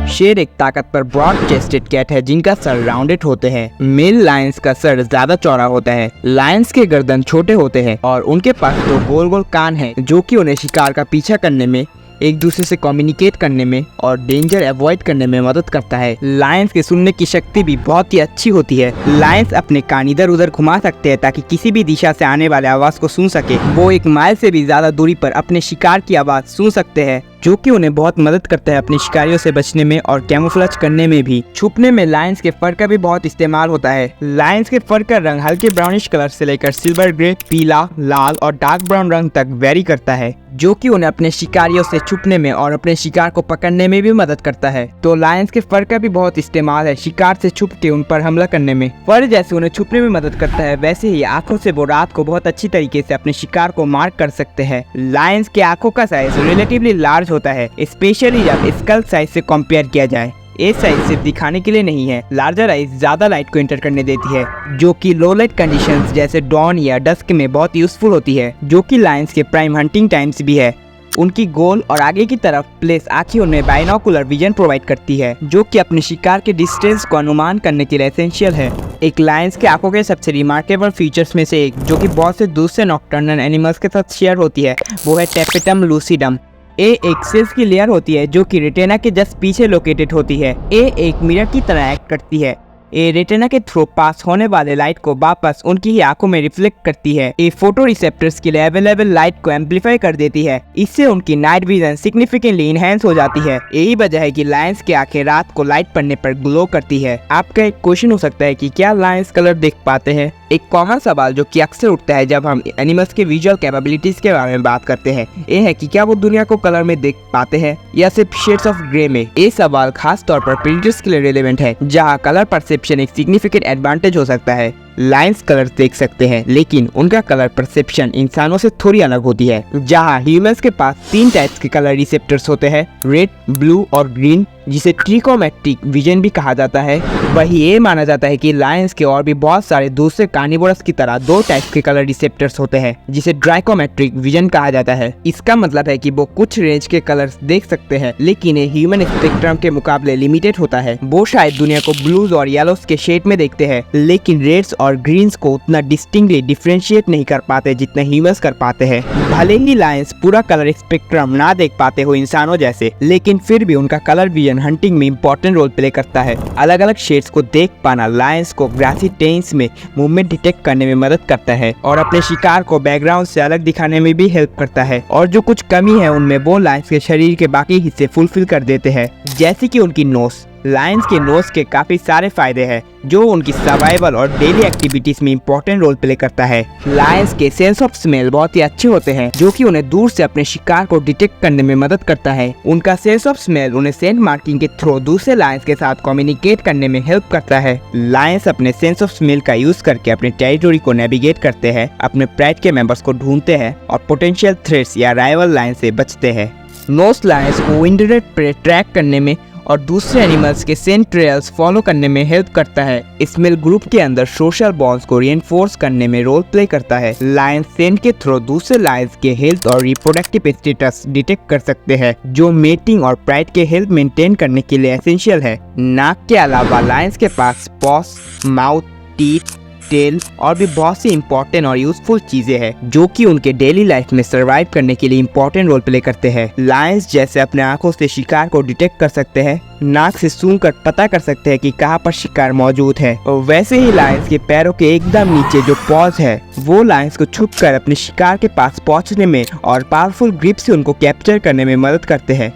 शेर एक ताकतवर ब्रॉड चेस्टेड कैट है जिनका सर राउंडेड होते हैं। मेल लायंस का सर ज्यादा चौड़ा होता है। लायंस के गर्दन छोटे होते हैं और उनके पास दो गोल गोल कान हैं जो कि उन्हें शिकार का पीछा करने में, एक दूसरे से कम्युनिकेट करने में और डेंजर अवॉइड करने में मदद करता है। लायंस के सुनने की शक्ति भी बहुत ही अच्छी होती है। लायंस अपने कान इधर उधर घुमा सकते हैं ताकि किसी भी दिशा से आने वाले आवाज को सुन सके। वो 1 माइल से भी ज्यादा दूरी पर अपने शिकार की आवाज सुन सकते हैं, जो कि उन्हें बहुत मदद करता है अपने शिकारियों से बचने में और कैमोफ्लेज करने में भी। छुपने में लायंस के फर का भी बहुत इस्तेमाल होता है। लायंस के फर का रंग हल्के ब्राउनिश कलर से लेकर सिल्वर ग्रे, पीला, लाल और डार्क ब्राउन रंग तक वेरी करता है, जो कि उन्हें अपने शिकारियों से छुपने में और अपने शिकार को पकड़ने में भी मदद करता है। तो लायंस के फर का भी बहुत इस्तेमाल है शिकार से छुप के उन पर हमला करने में। फर जैसे उन्हें छुपने में मदद करता है, वैसे ही आंखों से वो रात को बहुत अच्छी तरीके से अपने शिकार को मार्क कर सकते हैं। लायंस के आंखों का साइज रिलेटिवली लार्ज होता है, स्पेशली जब स्कल साइज से कंपेयर किया जाए। ए साइज सिर्फ दिखाने के लिए नहीं है, लार्जर आइज ज्यादा लाइट को एंटर करने देती है, जो कि लो लाइट कंडीशंस जैसे डॉन या डस्क में बहुत यूजफुल होती है, जो कि लायंस के प्राइम हंटिंग टाइम्स भी है। उनकी गोल और आगे की तरफ प्लेस आंखें उन्हें बाइनोकुलर विजन प्रोवाइड करती है, जो कि अपने शिकार के डिस्टेंस को अनुमान करने के लिए एसेंशियल है। एक लायंस के आंखों के सबसे रिमार्केबल फीचर्स में से एक, जो कि बहुत से दूसरे नॉकटर्नल एनिमल्स के साथ शेयर होती है, वो है टेपेटम लूसिडम। ए एक सेल्स की लेयर होती है जो कि रेटिना के जस्ट पीछे लोकेटेड होती है। ए एक मिरर की तरह एक्ट करती है। ए रेटिना के थ्रू पास होने वाले लाइट को वापस उनकी ही आंखों में रिफ्लेक्ट करती है। ए फोटो रिसेप्टर्स के लिए अवेलेबल लाइट को एम्पलीफाई कर देती है। इससे उनकी नाइट विजन सिग्निफिकेंटली इनहेंस हो जाती है। यही वजह है कि लायंस की आंखें रात को लाइट पड़ने पर ग्लो करती है। आपका एक क्वेश्चन हो सकता है कि क्या लायंस कलर देख पाते हैं? एक कॉमन सवाल जो कि अक्सर उठता है जब हम एनिमल्स के विजुअल कैपेबिलिटीज के बारे में बात करते हैं, ये है कि क्या वो दुनिया को कलर में देख पाते हैं या सिर्फ शेड्स ऑफ ग्रे में। ये सवाल खास तौर पर प्रेडेटर्स के लिए रिलेवेंट है, जहां कलर परसेप्शन एक सिग्निफिकेंट एडवांटेज हो सकता है। लायंस कलर देख सकते हैं, लेकिन उनका कलर परसेप्शन इंसानों से थोड़ी अलग होती है। जहां ह्यूमंस के पास 3 टाइप्स के कलर रिसेप्टर्स होते हैं, रेड, ब्लू और ग्रीन, जिसे ट्रिकोमेट्रिक विजन भी कहा जाता है, वही ये माना जाता है कि लायंस के और भी बहुत सारे दूसरे कार्निवोरस की तरह 2 टाइप्स के कलर रिसेप्टर्स होते हैं, जिसे ट्राइकोमेट्रिक विजन कहा जाता है। इसका मतलब है कि वो कुछ रेंज के कलर्स देख सकते हैं, लेकिन ये ह्यूमन स्पेक्ट्रम के मुकाबले लिमिटेड होता है। वो शायद दुनिया को ब्लूज और येलोस के शेड में देखते हैं, लेकिन रेड्स और ग्रीन्स को उतना डिस्टिंक्टली डिफरेंशिएट नहीं कर पाते जितना ह्यूमंस कर पाते हैं। भले ही लायंस पूरा कलर स्पेक्ट्रम ना देख पाते हो इंसानों जैसे, लेकिन फिर भी उनका कलर विजन हंटिंग में इंपॉर्टेंट रोल प्ले करता है। अलग अलग शेड्स को देख पाना लायंस को ग्रासी टेन्स में मूवमेंट डिटेक्ट करने में मदद करता है और अपने शिकार को बैकग्राउंड से अलग दिखाने में भी हेल्प करता है। और जो कुछ कमी है उनमें वो लायंस के शरीर के बाकी हिस्से फुलफिल कर देते हैं, जैसे कि उनकी नोज। लायंस के नोज के काफी सारे फायदे हैं जो उनकी सर्वाइवल और डेली एक्टिविटीज में इंपॉर्टेंट रोल प्ले करता है। लायंस के सेंस ऑफ स्मेल बहुत ही अच्छे होते हैं, जो कि उन्हें दूर से अपने शिकार को डिटेक्ट करने में मदद करता है। उनका सेंस ऑफ स्मेल उन्हें सेंट मार्किंग के थ्रू दूसरे लायंस के साथ कम्युनिकेट करने में हेल्प करता है। लायंस अपने सेंस ऑफ स्मेल का यूज करके अपने टेरिटोरी को नेविगेट करते हैं, अपने प्राइड के मेंबर्स को ढूंढते हैं और पोटेंशियल थ्रेट्स या राइवल लायंस से बचते हैं। नोज लायंस को इंडायरेक्ट प्रे ट्रैक करने में और दूसरे एनिमल्स के सेंट ट्रेल्स फॉलो करने में हेल्प करता है। स्मेल ग्रुप के अंदर सोशल बॉन्ड्स को रिइंफोर्स करने में रोल प्ले करता है। लायंस सेंट के थ्रू दूसरे लायंस के हेल्थ और रिप्रोडक्टिव स्टेटस डिटेक्ट कर सकते हैं, जो मेटिंग और प्राइड के हेल्थ मेंटेन करने के लिए एसेंशियल है। नाक के अलावा लायंस के पास पॉस, माउथ, टीथ, टेल और भी बहुत सी इंपॉर्टेंट और यूजफुल चीजें हैं, जो कि उनके डेली लाइफ में सरवाइव करने के लिए इंपॉर्टेंट रोल प्ले करते हैं। लायंस जैसे अपने आंखों से शिकार को डिटेक्ट कर सकते हैं, नाक से सूंघकर पता कर सकते हैं कि कहाँ पर शिकार मौजूद है, और वैसे ही लायंस के पैरों के एकदम नीचे जो पॉज है, वो लायंस को छुपकर अपने शिकार के पास पहुंचने में और पावरफुल ग्रिप से उनको कैप्चर करने में मदद करते हैं।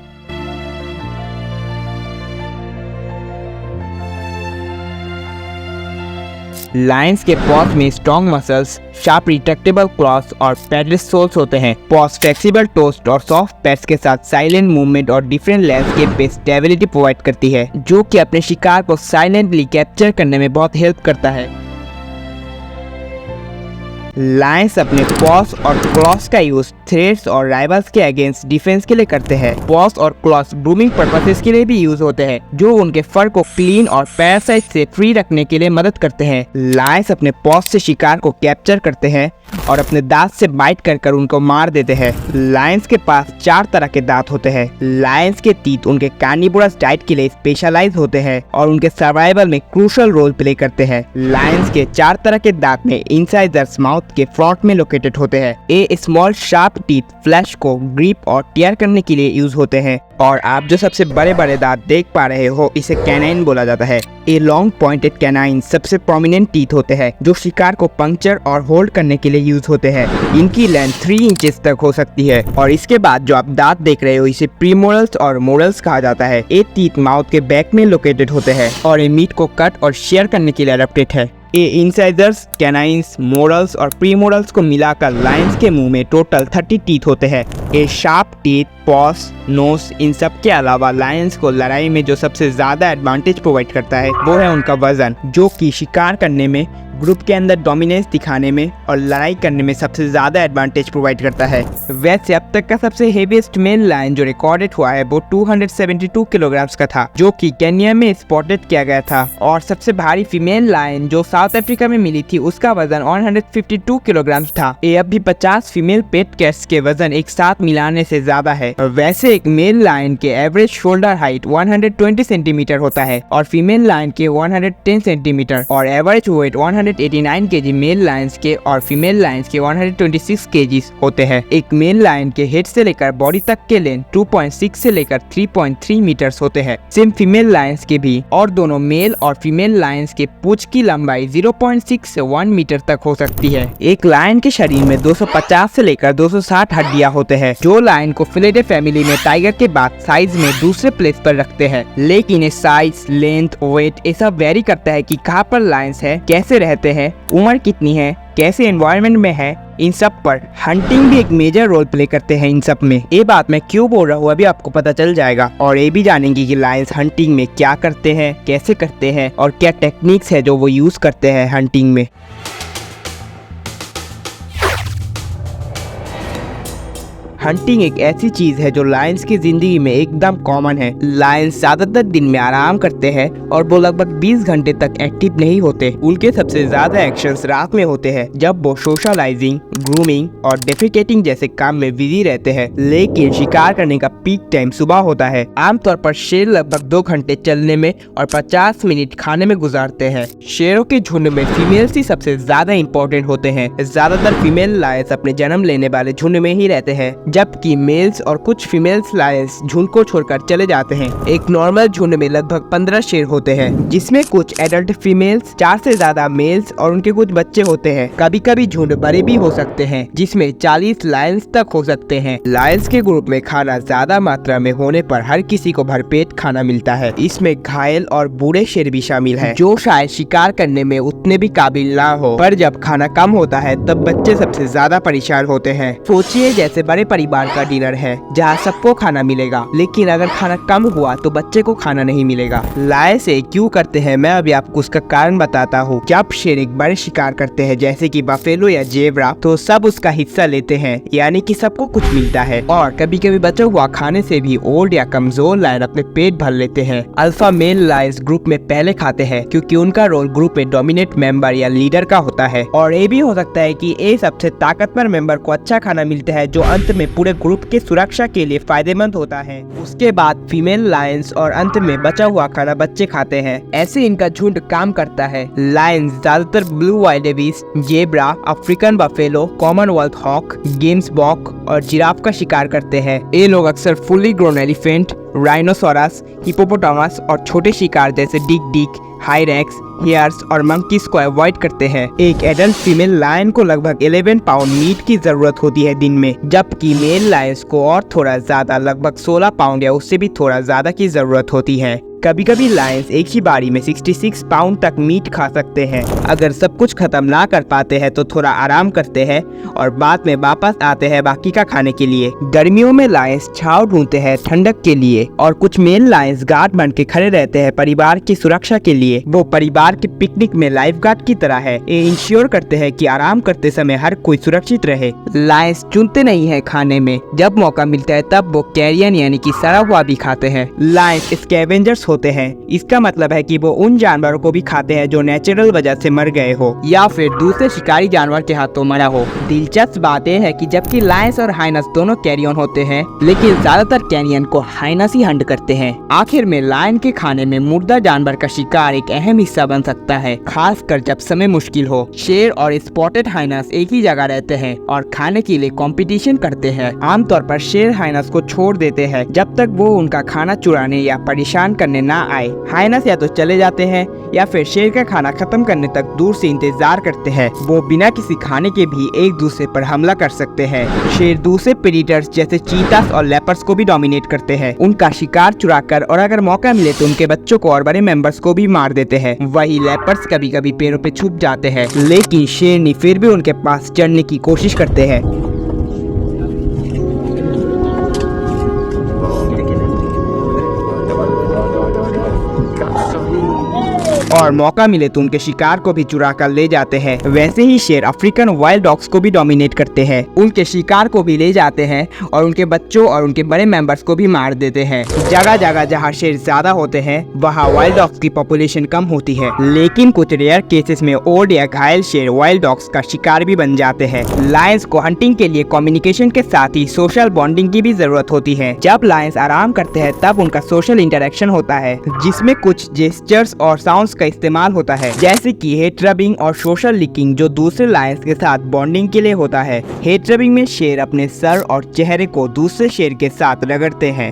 लायंस के पॉज में strong muscles, sharp retractable claws और पैडलेस सोल्स होते हैं। पॉज फ्लेक्सिबल टोस्ट और सॉफ्ट पैड्स के साथ साइलेंट मूवमेंट और डिफरेंट लैंडस्केप पे स्टेबिलिटी प्रोवाइड करती है, जो कि अपने शिकार को साइलेंटली कैप्चर करने में बहुत हेल्प करता है। लायंस अपने पॉज और क्लॉस का यूज थ्रेट्स और राइवल्स के अगेंस्ट डिफेंस के लिए करते हैं। पॉस और क्लॉस ग्रूमिंग पर्पसेस के लिए भी यूज होते हैं, जो उनके फर को क्लीन और पैरासाइट से फ्री रखने के लिए मदद करते हैं। लायंस अपने पॉस से शिकार को कैप्चर करते हैं और अपने दांत से बाइट कर उनको मार देते हैं। लायंस के पास 4 तरह के दांत होते हैं। लायंस के टीथ उनके कार्निवोरस डाइट के लिए स्पेशलाइज होते हैं और उनके सर्वाइवल में क्रूशियल रोल प्ले करते हैं। लायंस के 4 तरह के दांत में इंसाइजर्स माउथ के फ्रंट में लोकेटेड होते हैं। ये स्मॉल शार्प टीथ फ्लैश को ग्रिप और टियर करने के लिए यूज होते हैं। और आप जो सबसे बड़े बड़े दांत देख पा रहे हो, इसे कैनाइन बोला जाता है। ये लॉन्ग पॉइंटेड कैनाइन सबसे प्रोमिनेंट टीथ होते हैं, जो शिकार को पंक्चर और होल्ड करने के लिए यूज होते हैं। इनकी लेंथ 3 इंचेस तक हो सकती है। और इसके बाद जो आप दांत देख रहे हो, इसे प्रीमोरल्स और मोरल्स कहा जाता है। ये टीथ माउथ के बैक में लोकेटेड होते हैं और ये मीट को कट और शेयर करने के लिए अडेप्टेड है। ये इंसाइजर्स, कैनाइन्स, मोरल्स और प्रीमोरल्स को मिलाकर लायंस के मुंह में टोटल 30 टीथ होते हैं। ये शार्प टीथ, पॉस, नोस, इन सब के अलावा लायंस को लड़ाई में जो सबसे ज्यादा एडवांटेज प्रोवाइड करता है वो है उनका वजन, जो कि शिकार करने में, ग्रुप के अंदर डोमिनेंस दिखाने में और लड़ाई करने में सबसे ज्यादा एडवांटेज प्रोवाइड करता है। वैसे अब तक का सबसे हेवीएस्ट मेल लायन जो रिकॉर्डेड हुआ है वो 272 किलोग्राम्स का था, जो कि केन्या में स्पॉटेड किया गया था। और सबसे भारी फीमेल लायन जो साउथ अफ्रीका में मिली थी, उसका वजन 152 किलोग्राम्स था। ये अब भी 50 फीमेल पेट कैट्स के वजन एक साथ मिलाने से ज्यादा है। वैसे एक मेल लायन के एवरेज शोल्डर हाइट 120 सेंटीमीटर होता है और फीमेल लायन के 110 सेंटीमीटर और average weight 189 KG male lions के और फीमेल लायंस के 126 केजीज होते हैं। एक मेल लायन के हेड से लेकर बॉडी तक के लेंथ 2.6 से लेकर 3.3 मीटर्स होते हैं। सेम फीमेल लायंस के भी, और दोनों मेल और फीमेल लायंस के पूंछ की लंबाई 0.6 से 1 मीटर तक हो सकती है। एक लायन के शरीर में 250 से लेकर 260 हड्डियां होते हैं, जो लायन को फिलिडे फैमिली में टाइगर के बाद साइज में दूसरे प्लेस पर रखते हैं। लेकिन ये साइज, लेंथ, वेट ये सब वेरी करता है कि कहाँ पर लायंस है, कैसे रहते हैं, उम्र कितनी है, कैसे एनवायरनमेंट में है। इन सब पर हंटिंग भी एक मेजर रोल प्ले करते हैं इन सब में। ये बात मैं क्यों बोल रहा हूँ अभी आपको पता चल जाएगा। और ये भी जानेंगे कि लायंस हंटिंग में क्या करते हैं, कैसे करते हैं और क्या टेक्निक्स है जो वो यूज करते हैं हंटिंग में। हंटिंग एक ऐसी चीज है जो लायंस की जिंदगी में एकदम कॉमन है। लायंस ज्यादातर दिन में आराम करते हैं और वो लगभग 20 घंटे तक एक्टिव नहीं होते। उनके सबसे ज्यादा एक्शंस रात में होते हैं, जब वो सोशलाइजिंग, ग्रूमिंग और डेफिकेटिंग जैसे काम में बिजी रहते हैं। लेकिन शिकार करने का पीक टाइम सुबह होता है। आमतौर पर शेर लगभग 2 घंटे चलने में और 50 मिनट खाने में गुजारते हैं। शेरों के झुंड में फीमेल्स ही सबसे ज्यादा इंपॉर्टेंट होते हैं। ज्यादातर फीमेल लायंस अपने जन्म लेने वाले झुंड में ही रहते हैं, जबकि मेल्स और कुछ फीमेल्स लायंस झुंड को छोड़कर चले जाते हैं। एक नॉर्मल झुंड में लगभग 15 शेर होते हैं, जिसमें कुछ एडल्ट फीमेल्स, 4 से ज्यादा मेल्स और उनके कुछ बच्चे होते हैं। कभी कभी झुंड बड़े भी हो सकते हैं, जिसमें 40 लायंस तक हो सकते हैं। लायंस के ग्रुप में खाना ज्यादा मात्रा में होने पर हर किसी को भरपेट खाना मिलता है। इसमें घायल और बूढ़े शेर भी शामिल है, जो शायद शिकार करने में उतने भी काबिल ना हो। पर जब खाना कम होता है तब बच्चे सबसे ज्यादा परेशान होते हैं। सोचिए जैसे बड़े परिवार का डिनर है जहाँ सबको खाना मिलेगा, लेकिन अगर खाना कम हुआ तो बच्चे को खाना नहीं मिलेगा। लायंस ये क्यों करते हैं, मैं अभी आपको उसका कारण बताता हूँ। जब शेर एक बड़े शिकार करते हैं जैसे कि बफेलो या जेब्रा, तो सब उसका हिस्सा लेते हैं, यानी कि सबको कुछ मिलता है। और कभी कभी बचा हुआ खाने से भी ओल्ड या कमजोर लायन अपने पेट भर लेते हैं। अल्फा मेल लायंस ग्रुप में पहले खाते हैं, क्योंकि उनका रोल ग्रुप में डोमिनेट मेंबर या लीडर का होता है। और ये भी हो सकता है कि ये सबसे ताकतवर मेंबर को अच्छा खाना मिलता है, जो अंत में पूरे ग्रुप के सुरक्षा के लिए फायदेमंद होता है। उसके बाद फीमेल लायंस और अंत में बचा हुआ खाना बच्चे खाते हैं। ऐसे इनका झुंड काम करता है। लायंस ज्यादातर blue wildebeest, zebra, African buffalo, commonwealth hawk, gemsbok और जिराफ का शिकार करते हैं। ये लोग अक्सर fully grown elephant, rhinoceros, hippopotamus और छोटे शिकार जैसे डिग डिग, हाइरेक्स, हेयर्स और मंकीज को अवॉइड करते हैं। एक एडल्ट फीमेल लायन को लगभग 11 पाउंड मीट की जरूरत होती है दिन में, जबकि मेल लायंस को और थोड़ा ज्यादा, लगभग 16 पाउंड या उससे भी थोड़ा ज्यादा की जरूरत होती है। कभी कभी लायंस एक ही बारी में 66 पाउंड तक मीट खा सकते हैं। अगर सब कुछ खत्म ना कर पाते हैं तो थोड़ा आराम करते हैं और बाद में वापस आते हैं बाकी का खाने के लिए। गर्मियों में लायंस छांव ढूंढते हैं ठंडक के लिए, और कुछ मेल लायंस गार्ड बन के खड़े रहते हैं परिवार की सुरक्षा के लिए। वो परिवार शिकार के पिकनिक में लाइफ गार्ड की तरह है। ये इंश्योर करते हैं कि आराम करते समय हर कोई सुरक्षित रहे। लायंस चुनते नहीं है खाने में, जब मौका मिलता है तब वो कैरियन यानी कि सड़ा हुआ भी खाते हैं। लायंस स्कैवेंजर्स होते हैं। इसका मतलब है कि वो उन जानवरों को भी खाते हैं जो नेचुरल वजह से मर गए हो या फिर दूसरे शिकारी जानवर के हाथों मरा हो। दिलचस्प बात यह है कि जबकि लायंस और हाइनस दोनों कैरियन होते हैं, लेकिन ज्यादातर कैरियन को हाइनस ही हंट करते हैं। आखिर में लायन के खाने में मुर्दा जानवर का शिकार एक अहम हिस्सा बन सकता है, खासकर जब समय मुश्किल हो। शेर और स्पॉटेड हाइनस एक ही जगह रहते हैं और खाने के लिए कंपटीशन करते हैं। आमतौर पर शेर हाइनस को छोड़ देते हैं जब तक वो उनका खाना चुराने या परेशान करने ना आए। हाइनस या तो चले जाते हैं या फिर शेर का खाना खत्म करने तक दूर से इंतजार करते हैं। वो बिना किसी खाने के भी एक दूसरे पर हमला कर सकते हैं। शेर दूसरे प्रेडेटर्स जैसे चीतास और लेपर्स को भी डोमिनेट करते हैं, उनका शिकार चुराकर, और अगर मौका मिले तो उनके बच्चों को और बड़े मेंबर्स को भी मार देते हैं। वही लेपर्स कभी कभी पेड़ों पे छुप जाते हैं, लेकिन शेरनी फिर भी उनके पास चढ़ने की कोशिश करते हैं। और मौका मिले तो उनके शिकार को भी चुरा कर ले जाते हैं। वैसे ही शेर अफ्रीकन वाइल्ड डॉग्स को भी डोमिनेट करते हैं, उनके शिकार को भी ले जाते हैं और उनके बच्चों और उनके बड़े मेंबर्स को भी मार देते हैं। जगह जगह जहाँ शेर ज्यादा होते हैं वहाँ वाइल्ड डॉग्स की पॉपुलेशन कम होती है, लेकिन कुछ रेयर केसेस में ओल्ड या घायल शेर वाइल्ड डॉग्स का शिकार भी बन जाते हैं। लायंस को हंटिंग के लिए कम्युनिकेशन के साथ ही सोशल बॉन्डिंग की भी जरूरत होती है। जब लायंस आराम करते हैं तब उनका सोशल इंटरेक्शन होता है, जिसमें कुछ जेस्चर्स और साउंड्स का इस्तेमाल होता है, जैसे कि हेड रबिंग और सोशल लिकिंग, जो दूसरे लायंस के साथ बॉन्डिंग के लिए होता है। हेड रबिंग में शेर अपने सर और चेहरे को दूसरे शेर के साथ रगड़ते हैं,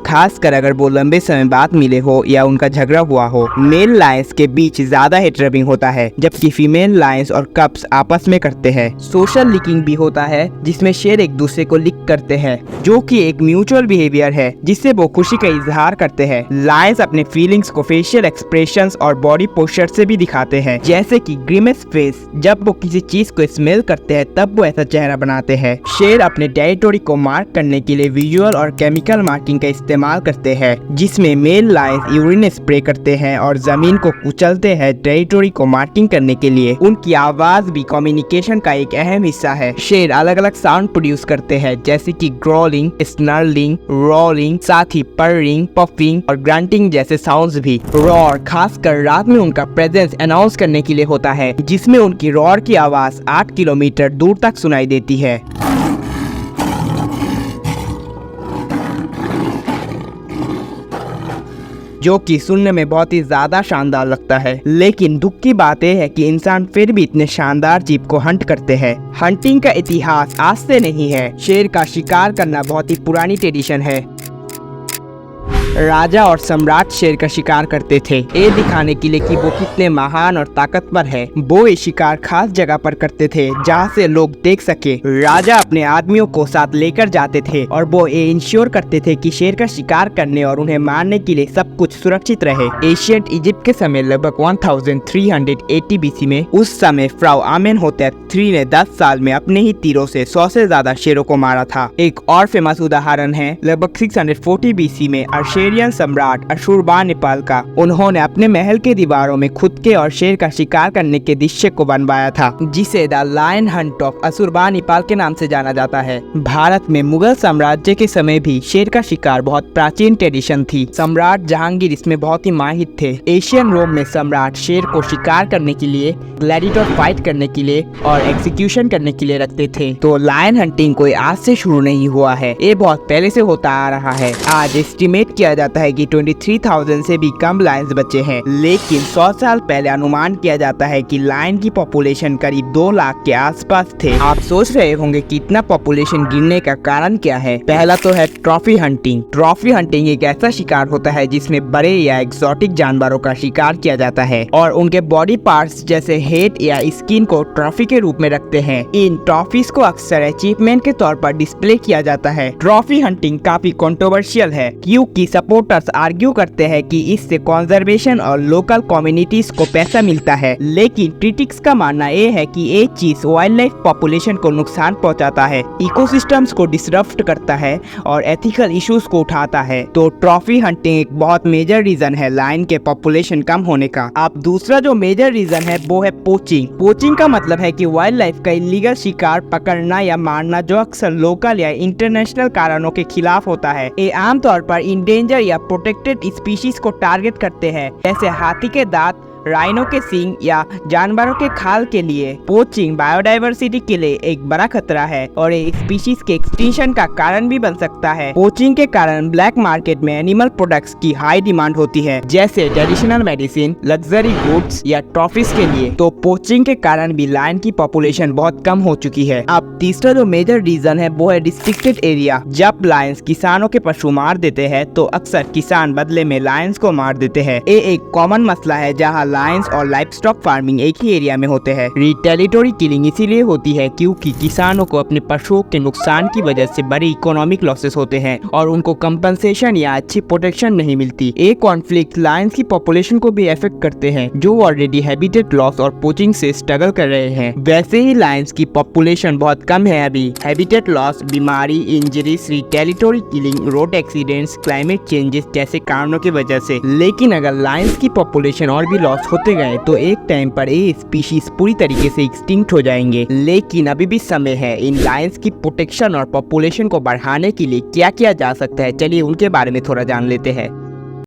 खासकर अगर वो लंबे समय बाद मिले हो या उनका झगड़ा हुआ हो। मेल लायंस के बीच ज्यादा हेड रबिंग होता है, जबकि फीमेल लायंस और कप्स आपस में करते हैं। सोशल लिकिंग भी होता है, जिसमें शेर एक दूसरे को लिक करते हैं, जो कि एक म्यूचुअल बिहेवियर है जिससे वो खुशी का इजहार करते हैं। लायंस अपने फीलिंग्स को फेशियल एक्सप्रेशंस और बॉडी पोस्चर से भी दिखाते हैं, जैसे कि ग्रिमेस फेस। जब वो किसी चीज को स्मेल करते हैं तब वो ऐसा चेहरा बनाते हैं। शेर अपने टेरिटोरी को मार्क करने के लिए विजुअल और केमिकल मार्किंग का इस्तेमाल करते हैं, जिसमें मेल लायंस यूरिन स्प्रे करते हैं और जमीन को कुचलते हैं टेरिटोरी को मार्किंग करने के लिए। उनकी आवाज भी कम्युनिकेशन का एक अहम हिस्सा है। शेर अलग अलग साउंड प्रोड्यूस करते हैं, जैसे कि ग्रोलिंग, स्नर्लिंग, रोलिंग, साथ ही पर्रिंग, पफिंग और ग्रंटिंग जैसे साउंड्स भी। रॉर खासकर रात में उनका प्रेजेंस अनाउंस करने के लिए होता है, जिसमें उनकी रॉर की आवाज 8 किलोमीटर दूर तक सुनाई देती है। जो कि सुनने में बहुत ही ज्यादा शानदार लगता है। लेकिन दुख की बात यह है कि इंसान फिर भी इतने शानदार जीव को हंट करते हैं। हंटिंग का इतिहास आज से नहीं है। शेर का शिकार करना बहुत ही पुरानी ट्रेडिशन है। राजा और सम्राट शेर का शिकार करते थे, ये दिखाने के लिए कि वो कितने महान और ताकतवर है। वो ये शिकार खास जगह पर करते थे जहाँ से लोग देख सके। राजा अपने आदमियों को साथ लेकर जाते थे और वो ये इंश्योर करते थे कि शेर का शिकार करने और उन्हें मारने के लिए सब कुछ सुरक्षित रहे। एशियंट इजिप्ट के समय लगभग 1380 BC में उस समय फ्राउ आमेनहोटेप III ने 10 साल में अपने ही तीरों से 100 से ज्यादा शेरों को मारा था। एक और फेमस उदाहरण है लगभग 640 BC में अशेरियन सम्राट अशुरबानिपाल का। उन्होंने अपने महल के दीवारों में खुद के और शेर का शिकार करने के दृश्य को बनवाया था, जिसे द लायन हंट ऑफ अशुरबानिपाल के नाम से जाना जाता है। भारत में मुगल साम्राज्य के समय भी शेर का शिकार बहुत प्राचीन ट्रेडिशन थी। सम्राट जहांगीर इसमें बहुत ही माहिर थे। एशियन रोम में सम्राट शेर को शिकार करने के लिए, ग्लैडिएटर फाइट करने के लिए और एग्जीक्यूशन करने के लिए रखते थे। तो लायन हंटिंग कोई आज से शुरू नहीं हुआ है, ये बहुत पहले से होता आ रहा है। आज एस्टिमेट किया जाता है कि 23,000 से भी कम लायंस बचे हैं, लेकिन 100 साल पहले अनुमान किया जाता है कि लायन की पॉपुलेशन करीब 2 लाख के आसपास थे। आप सोच रहे होंगे कि इतना पॉपुलेशन गिरने का कारण क्या है। पहला तो है ट्रॉफी हंटिंग। ट्रॉफी हंटिंग एक ऐसा शिकार होता है जिसमें बड़े या एक्सोटिक जानवरों का शिकार किया जाता है और उनके बॉडी पार्ट्स जैसे हेड या स्किन को ट्रॉफी के रूप में रखते हैं। इन ट्रॉफीज को अक्सर अचीवमेंट के तौर पर डिस्प्ले किया जाता है। ट्रॉफी हंटिंग काफी कंट्रोवर्शियल है, क्योंकि सपोर्टर्स आर्ग्यू करते हैं कि इससे कंजर्वेशन और लोकल कम्युनिटीज को पैसा मिलता है, लेकिन क्रिटिक्स का मानना ये है कि ये चीज वाइल्ड लाइफ पॉपुलेशन को नुकसान पहुंचाता है, इकोसिस्टम्स को डिसरप्ट करता है और एथिकल इश्यूज को उठाता है। तो ट्रॉफी हंटिंग एक बहुत मेजर रीजन है लायन के पॉपुलेशन कम होने का। अब दूसरा जो मेजर रीजन है वो है पोचिंग। पोचिंग का मतलब है कि वाइल्ड लाइफ का इलीगल शिकार पकड़ना या मारना, जो अक्सर लोकल या इंटरनेशनल कारणों के खिलाफ होता है। ये आमतौर पर इंडेंजर या प्रोटेक्टेड स्पीशीज को टारगेट करते हैं, जैसे हाथी के दांत, राइनो के सींग या जानवरों के खाल के लिए। पोचिंग बायोडाइवर्सिटी के लिए एक बड़ा खतरा है और ये स्पीशीज के एक्सटिंक्शन का कारण भी बन सकता है। पोचिंग के कारण ब्लैक मार्केट में एनिमल प्रोडक्ट्स की हाई डिमांड होती है, जैसे ट्रेडिशनल मेडिसिन, लग्जरी गुड्स या ट्रॉफीज के लिए। तो पोचिंग के कारण भी लायन की पॉपुलेशन बहुत कम हो चुकी है। अब तीसरा जो मेजर रीजन है वो है रिस्ट्रिक्टेड एरिया। जब लायंस किसानों के पशु मार देते हैं तो अक्सर किसान बदले में लायंस को मार देते हैं। ये एक कॉमन मसला है जहाँ लायंस और लाइवस्टॉक फार्मिंग एक ही एरिया में होते हैं। रिटेलिटरी किलिंग इसीलिए होती है क्योंकि किसानों को अपने पशुओं के नुकसान की वजह से बड़ी इकोनॉमिक लॉसेस होते हैं और उनको कंपनसेशन या अच्छी प्रोटेक्शन नहीं मिलती। एक कॉन्फ्लिक्ट लायंस की पॉपुलेशन को भी अफेक्ट करते हैं, जो ऑलरेडी हैबिटेट लॉस और पोचिंग से स्ट्रगल कर रहे हैं। वैसे ही लायंस की पॉपुलेशन बहुत कम है अभी। हैबिटेट लॉस, बीमारी, injuries, retaliatory killing, road accidents, climate changes जैसे कारणों की वजह से। लेकिन अगर लायंस की पॉपुलेशन और भी लॉस होते गए तो एक टाइम पर ये स्पीशीज पूरी तरीके से एक्सटिंक्ट हो जाएंगे। लेकिन अभी भी समय है। इन लायंस की प्रोटेक्शन और पॉपुलेशन को बढ़ाने के लिए क्या किया जा सकता है, चलिए उनके बारे में थोड़ा जान लेते हैं।